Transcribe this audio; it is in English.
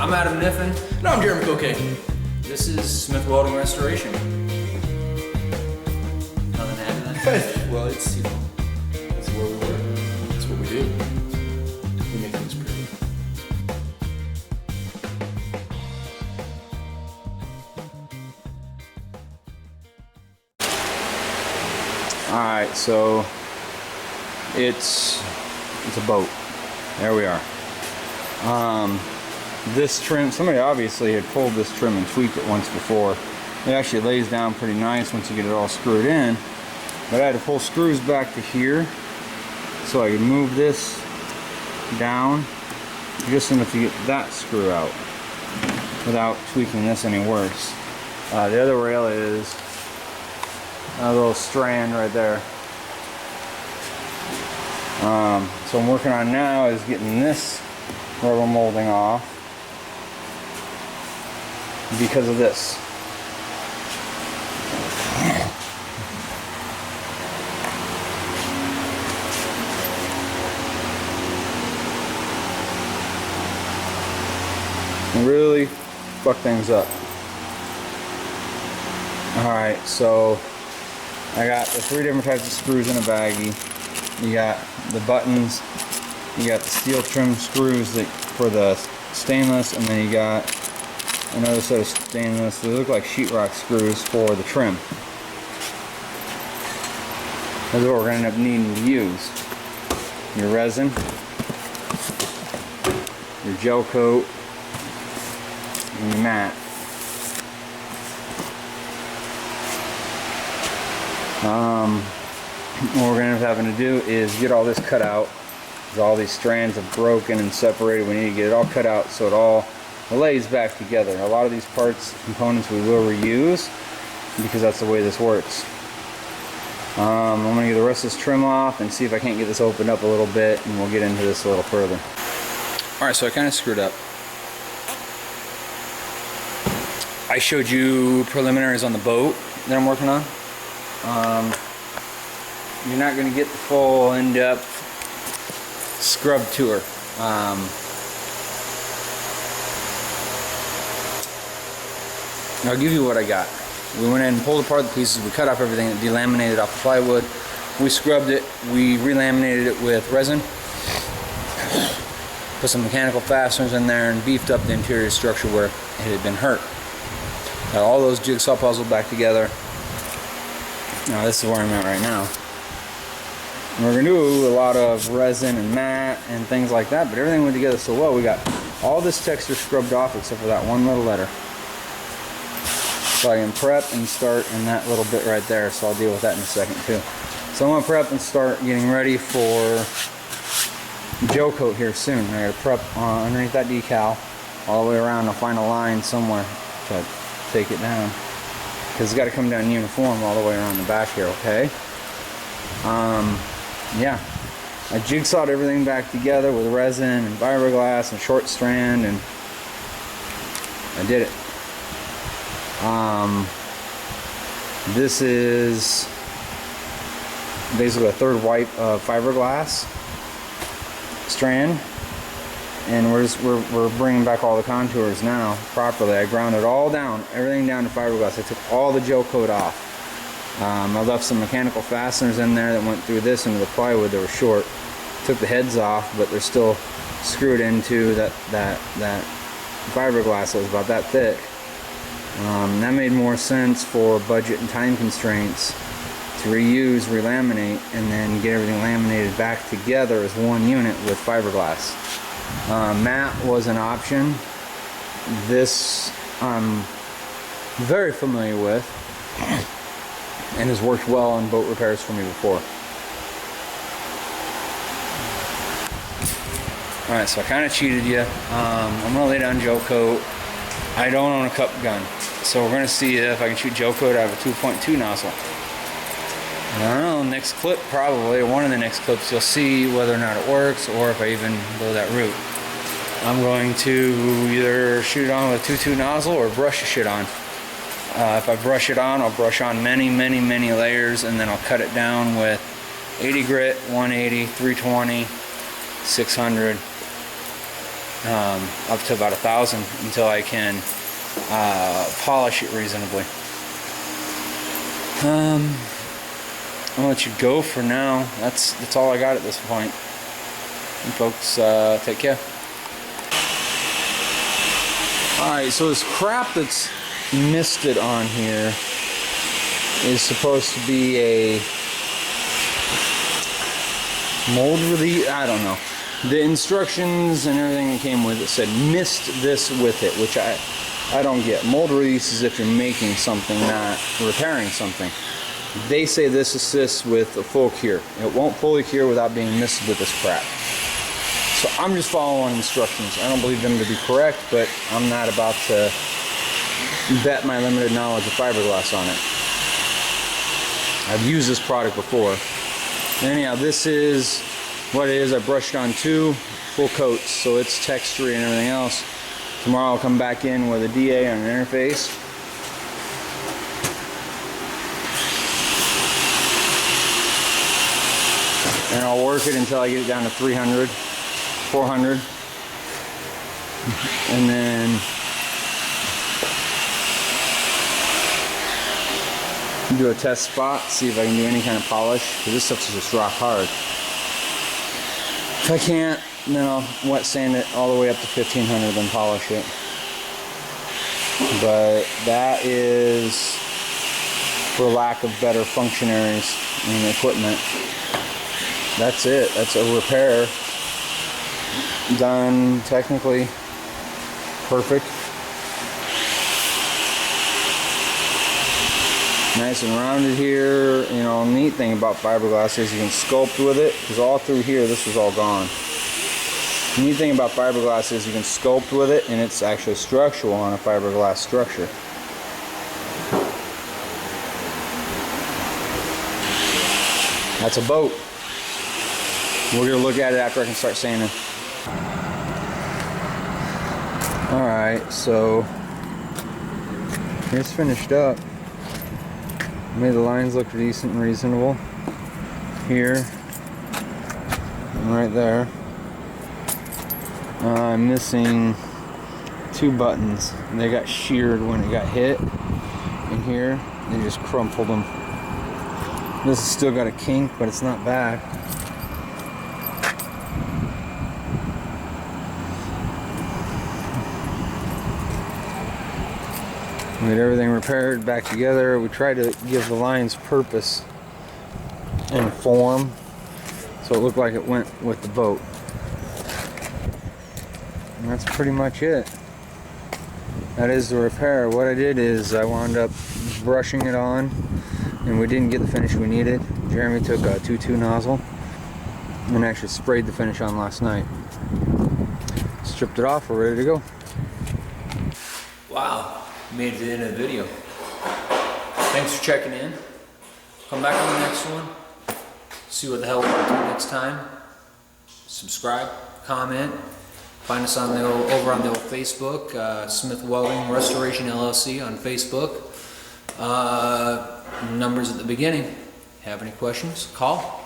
I'm Adam Niffen. And I'm Jeremy Cocaine. This is Smith Welding Restoration. Nothing to add to that? Well, it's, you know, that's where we work. That's what we do. We make things pretty. Alright, so it's a boat. There we are. This trim, somebody obviously had pulled this trim and tweaked it once before. It actually lays down pretty nice once you get it all screwed in. But I had to pull screws back to here so I could move this down just enough to get that screw out without tweaking this any worse. The other rail is a little strand right there. So I'm working on now is getting this rubber molding off because of this. Really fuck things up. Alright, so I got the 3 different types of screws in a baggie. You got the buttons, you got the steel trim screws that for the stainless, and then you got another set of stainless. They look like sheetrock screws for the trim. That's what we're going to end up needing to use. Your resin, your gel coat, and your mat. What we're going to end up having to do is get all this cut out. All these strands have broken and separated. We need to get it all cut out so it all lays back together. A lot of these parts, components we will reuse because that's the way this works. I'm going to get the rest of this trim off and see if I can't get this opened up a little bit, and we'll get into this a little further. Alright, so I kind of screwed up. I showed you preliminaries on the boat that I'm working on. You're not going to get the full in-depth scrub tour. I'll give you what I got. We went in and pulled apart the pieces, we cut off everything, delaminated off the plywood, we scrubbed it, we relaminated it with resin, put some mechanical fasteners in there, and beefed up the interior structure where it had been hurt. Got all those jigsaw puzzles back together. Now this is where I'm at right now. And we're going to do a lot of resin and mat and things like that, but everything went together so well. We got all this texture scrubbed off except for that one little letter. So I can prep and start in that little bit right there, so I'll deal with that in a second too. So I'm going to prep and start getting ready for gel coat here soon. I got to prep underneath that decal all the way around. I'll find a line somewhere to take it down, because it's got to come down uniform all the way around the back here, okay? Yeah, I jigsawed everything back together with resin and fiberglass and short strand, and I did it. This is basically a third wipe of fiberglass strand, and we're bringing back all the contours now properly. I ground it all down, everything down to fiberglass. I took all the gel coat off. I left some mechanical fasteners in there that went through this into the plywood that were short. Took the heads off, but they're still screwed into that fiberglass that was about that thick. That made more sense for budget and time constraints to reuse, relaminate, and then get everything laminated back together as one unit with fiberglass. Mat was an option. This I'm very familiar with and has worked well on boat repairs for me before. Alright, so I kind of cheated you. I'm going to lay down gel coat. I don't own a cup gun, so we're going to see if I can shoot gel coat out of a 2.2 nozzle. I don't know, next clip probably, or one of the next clips, you'll see whether or not it works, or if I even go that route. I'm going to either shoot it on with a 2.2 nozzle or brush the shit on. If I brush it on, I'll brush on many layers, and then I'll cut it down with 80 grit, 180, 320, 600. up to about 1,000 until I can polish it reasonably. I'll let you go for now. That's all I got at this point. And folks, take care. Alright, so this crap that's misted on here is supposed to be a mold release. I don't know. The instructions and everything that came with it said mist this with it, which I don't get. Mold release is if you're making something, not repairing something. They say this assists with a full cure. It won't fully cure without being misted with this crap. So I'm just following instructions. I don't believe them to be correct, but I'm not about to bet my limited knowledge of fiberglass on it. I've used this product before. Anyhow, this is what it is. I brushed on 2 full coats, so it's textury and everything else. Tomorrow I'll come back in with a DA on an interface. And I'll work it until I get it down to 300, 400. And then do a test spot, see if I can do any kind of polish, because this stuff's just rock hard. If I can't, then I'll wet sand it all the way up to 1500, then polish it. But that is, for lack of better functionaries and equipment, that's it. That's a repair done technically perfect. Nice and rounded here. You know, neat thing about fiberglass is you can sculpt with it, because all through here this was all gone. The neat thing about fiberglass is you can sculpt with it, and it's actually structural on a fiberglass structure. That's a boat. We're gonna look at it after I can start sanding. Alright, so it's finished up. Made the lines look decent and reasonable here and right there. I'm missing 2 buttons. They got sheared when it got hit. In here, they just crumpled them. This has still got a kink, but it's not bad. We had everything repaired back together. We tried to give the lines purpose and form, so it looked like it went with the boat. And that's pretty much it. That is the repair. What I did is I wound up brushing it on, and we didn't get the finish we needed. Jeremy took a 2.2 nozzle and actually sprayed the finish on last night. Stripped it off, we're ready to go. Wow. Made it to the end of the video. Thanks for checking in. Come back on the next one. See what the hell we're up to next time. Subscribe, comment. Find us on over on the old Facebook, Smith Welding Restoration LLC on Facebook. Numbers at the beginning. Have any questions? Call.